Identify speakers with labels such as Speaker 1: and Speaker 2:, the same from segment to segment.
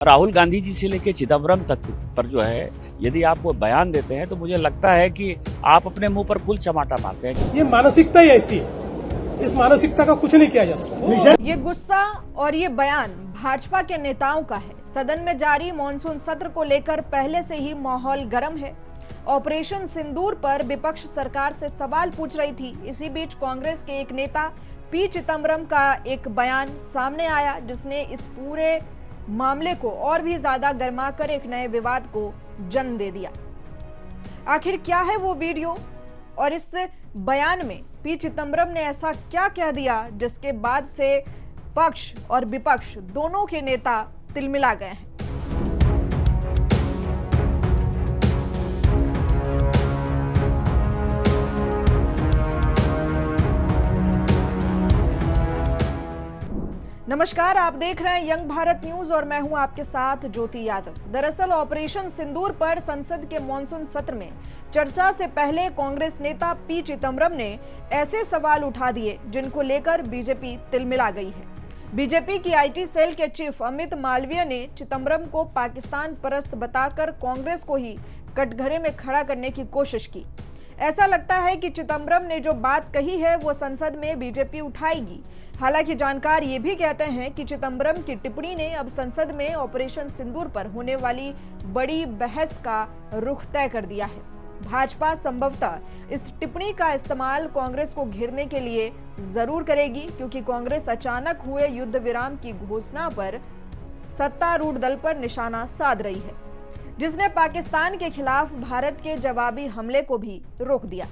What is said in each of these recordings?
Speaker 1: राहुल गांधी जी से लेकर चिदम्बरम तक पर जो है, यदि आप वो बयान देते हैं तो मुझे लगता है कि आप अपने मुंह पर फूल चमाटा मारते हैं।
Speaker 2: ये मानसिकता ही ऐसी है, इस मानसिकता का कुछ नहीं किया जा सकता।
Speaker 3: ये गुस्सा और ये बयान भाजपा के नेताओं का है। सदन में जारी मॉनसून सत्र को लेकर पहले से ही माहौल गर्म है। ऑपरेशन सिंदूर पर विपक्ष सरकार से सवाल पूछ रही थी। इसी बीच कांग्रेस के एक नेता पी चिदम्बरम का एक बयान सामने आया, जिसने इस पूरे मामले को और भी ज्यादा गर्माकर एक नए विवाद को जन्म दे दिया। आखिर क्या है वो वीडियो और इस बयान में पी चिदम्बरम ने ऐसा क्या कह दिया जिसके बाद से पक्ष और विपक्ष दोनों के नेता तिलमिला गए हैं। नमस्कार, आप देख रहे हैं यंग भारत न्यूज और मैं हूं आपके साथ ज्योति यादव। दरअसल ऑपरेशन सिंदूर पर संसद के मॉनसून सत्र में चर्चा से पहले कांग्रेस नेता पी चिदम्बरम ने ऐसे सवाल उठा दिए जिनको लेकर बीजेपी तिलमिला गई है। बीजेपी की आईटी सेल के चीफ अमित मालवीय ने चिदम्बरम को पाकिस्तान परस्त बताकर कांग्रेस को ही कटघरे में खड़ा करने की कोशिश की। ऐसा लगता है कि चिदम्बरम ने जो बात कही है वो संसद में बीजेपी उठाएगी। हालांकि जानकार ये भी कहते हैं कि चिदम्बरम की टिप्पणी ने अब संसद में ऑपरेशन सिंदूर पर होने वाली बड़ी बहस का रुख तय कर दिया है। भाजपा संभवतः इस टिप्पणी का इस्तेमाल कांग्रेस को घेरने के लिए जरूर करेगी, क्योंकि कांग्रेस अचानक हुए युद्ध विराम की घोषणा पर सत्तारूढ़ दल पर निशाना साध रही है, जिसने पाकिस्तान के खिलाफ भारत के जवाबी हमले को भी रोक दिया।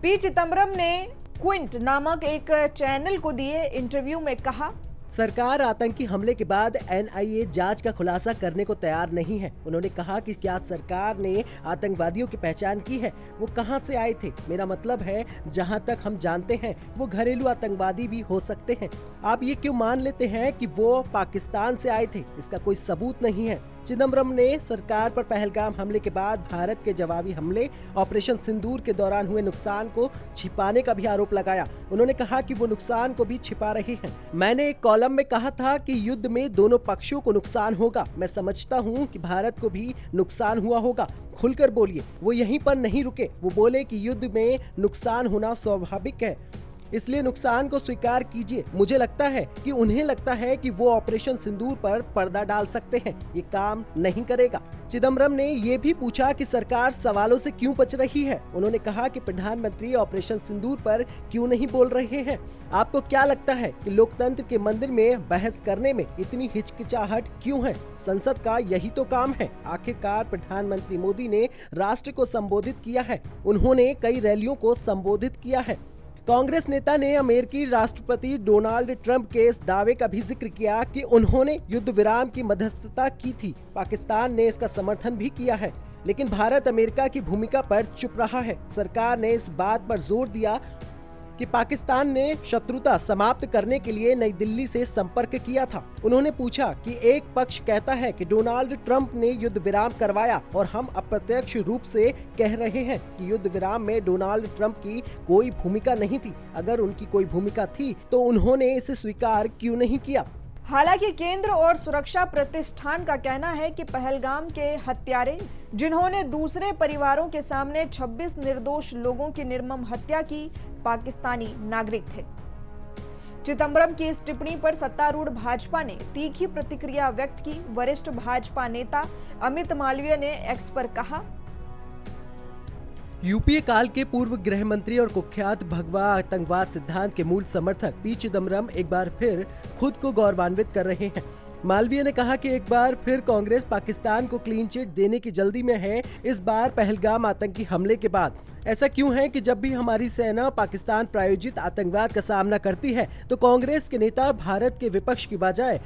Speaker 3: पी चिदम्बरम ने क्विंट नामक एक चैनल को दिए इंटरव्यू में कहा,
Speaker 4: सरकार आतंकी हमले के बाद एनआईए जांच का खुलासा करने को तैयार नहीं है। उन्होंने कहा कि क्या सरकार ने आतंकवादियों की पहचान की है, वो कहां से आए थे। मेरा मतलब है जहां तक हम जानते हैं वो घरेलू आतंकवादी भी हो सकते हैं। आप ये क्यों मान लेते हैं कि वो पाकिस्तान से आए थे, इसका कोई सबूत नहीं है। चिदम्बरम ने सरकार पर पहलगाम हमले के बाद भारत के जवाबी हमले ऑपरेशन सिंदूर के दौरान हुए नुकसान को छिपाने का भी आरोप लगाया। उन्होंने कहा कि वो नुकसान को भी छिपा रहे हैं। मैंने एक कॉलम में कहा था कि युद्ध में दोनों पक्षों को नुकसान होगा। मैं समझता हूं कि भारत को भी नुकसान हुआ होगा। खुलकर बोलिए। वो यहीं पर नहीं रुके, वो बोले कि युद्ध में नुकसान होना स्वाभाविक है, इसलिए नुकसान को स्वीकार कीजिए। मुझे लगता है कि उन्हें लगता है कि वो ऑपरेशन सिंदूर पर पर्दा डाल सकते हैं। ये काम नहीं करेगा। चिदम्बरम ने ये भी पूछा कि सरकार सवालों से क्यों बच रही है। उन्होंने कहा कि प्रधानमंत्री ऑपरेशन सिंदूर पर क्यों नहीं बोल रहे हैं। आपको क्या लगता है कि लोकतंत्र के मंदिर में बहस करने में इतनी हिचकिचाहट क्यों है? संसद का यही तो काम है। आखिरकार प्रधानमंत्री मोदी ने राष्ट्र को संबोधित किया है। उन्होंने कई रैलियों को संबोधित किया है। कांग्रेस नेता ने अमेरिकी राष्ट्रपति डोनाल्ड ट्रंप के इस दावे का भी जिक्र किया कि उन्होंने युद्ध विराम की मध्यस्थता की थी। पाकिस्तान ने इसका समर्थन भी किया है, लेकिन भारत अमेरिका की भूमिका पर चुप रहा है। सरकार ने इस बात पर जोर दिया कि पाकिस्तान ने शत्रुता समाप्त करने के लिए नई दिल्ली से संपर्क किया था। उन्होंने पूछा कि एक पक्ष कहता है कि डोनाल्ड ट्रंप ने युद्ध विराम करवाया और हम अप्रत्यक्ष रूप से कह रहे हैं कि युद्ध विराम में डोनाल्ड ट्रंप की कोई भूमिका नहीं थी। अगर उनकी कोई भूमिका थी तो उन्होंने इसे स्वीकार क्यों नहीं किया?
Speaker 3: हालांकि केंद्र और सुरक्षा प्रतिष्ठान का कहना है कि पहलगाम के हत्यारे, जिन्होंने दूसरे परिवारों के सामने 26 निर्दोष लोगों की निर्मम हत्या की, पाकिस्तानी नागरिक थे। चिदम्बरम की इस टिप्पणी पर सत्तारूढ़ भाजपा ने तीखी प्रतिक्रिया व्यक्त की। वरिष्ठ भाजपा नेता अमित मालवीय ने एक्स पर कहा,
Speaker 4: यूपीए काल के पूर्व गृह मंत्री और कुख्यात भगवा आतंकवाद सिद्धांत के मूल समर्थक पी चिदम्बरम एक बार फिर खुद को गौरवान्वित कर रहे हैं। मालवीय ने कहा कि एक बार फिर कांग्रेस पाकिस्तान को क्लीन चिट देने की जल्दी में है। इस बार पहलगाम आतंकी हमले के बाद ऐसा क्यों है कि जब भी हमारी सेना पाकिस्तान प्रायोजित आतंकवाद का सामना करती है तो कांग्रेस के नेता भारत के विपक्ष की बजाय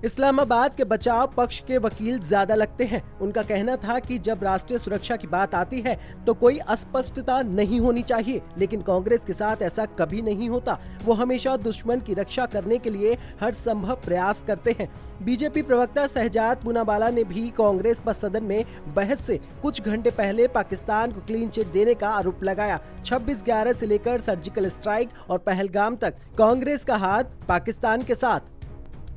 Speaker 4: इस्लामाबाद के बचाव पक्ष के वकील ज्यादा लगते हैं। उनका कहना था कि जब राष्ट्रीय सुरक्षा की बात आती है तो कोई अस्पष्टता नहीं होनी चाहिए, लेकिन कांग्रेस के साथ ऐसा कभी नहीं होता। वो हमेशा दुश्मन की रक्षा करने के लिए हर संभव प्रयास करते हैं। बीजेपी प्रवक्ता शहजाद पूनावाला ने भी कांग्रेस पर सदन में बहस से कुछ घंटे पहले पाकिस्तान को क्लीन चिट देने का आरोप लगाया। 26/11 से लेकर सर्जिकल स्ट्राइक और पहलगाम तक कांग्रेस का हाथ पाकिस्तान के साथ।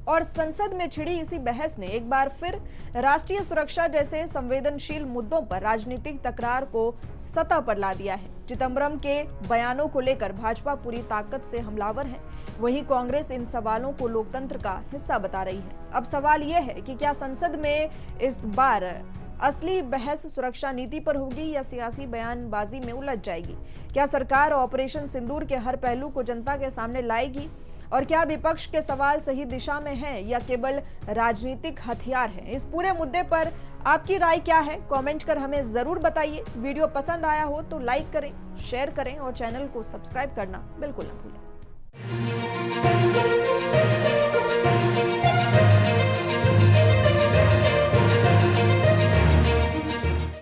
Speaker 3: और संसद में छिड़ी इसी बहस ने एक बार फिर राष्ट्रीय सुरक्षा जैसे संवेदनशील मुद्दों पर राजनीतिक तकरार को सतह पर ला दिया है। चिदंबरम के बयानों को लेकर भाजपा पूरी ताकत से हमलावर है, वहीं कांग्रेस इन सवालों को लोकतंत्र का हिस्सा बता रही है। अब सवाल यह है कि क्या संसद में इस बार असली बहस सुरक्षा नीति पर होगी या सियासी बयानबाजी में उलझ जाएगी? क्या सरकार ऑपरेशन सिंदूर के हर पहलू को जनता के सामने लाएगी? और क्या विपक्ष के सवाल सही दिशा में हैं या केवल राजनीतिक हथियार हैं? इस पूरे मुद्दे पर आपकी राय क्या है? कमेंट कर हमें जरूर बताइए। वीडियो पसंद आया हो तो लाइक करें, शेयर करें और चैनल को सब्सक्राइब करना बिल्कुल न भूलें।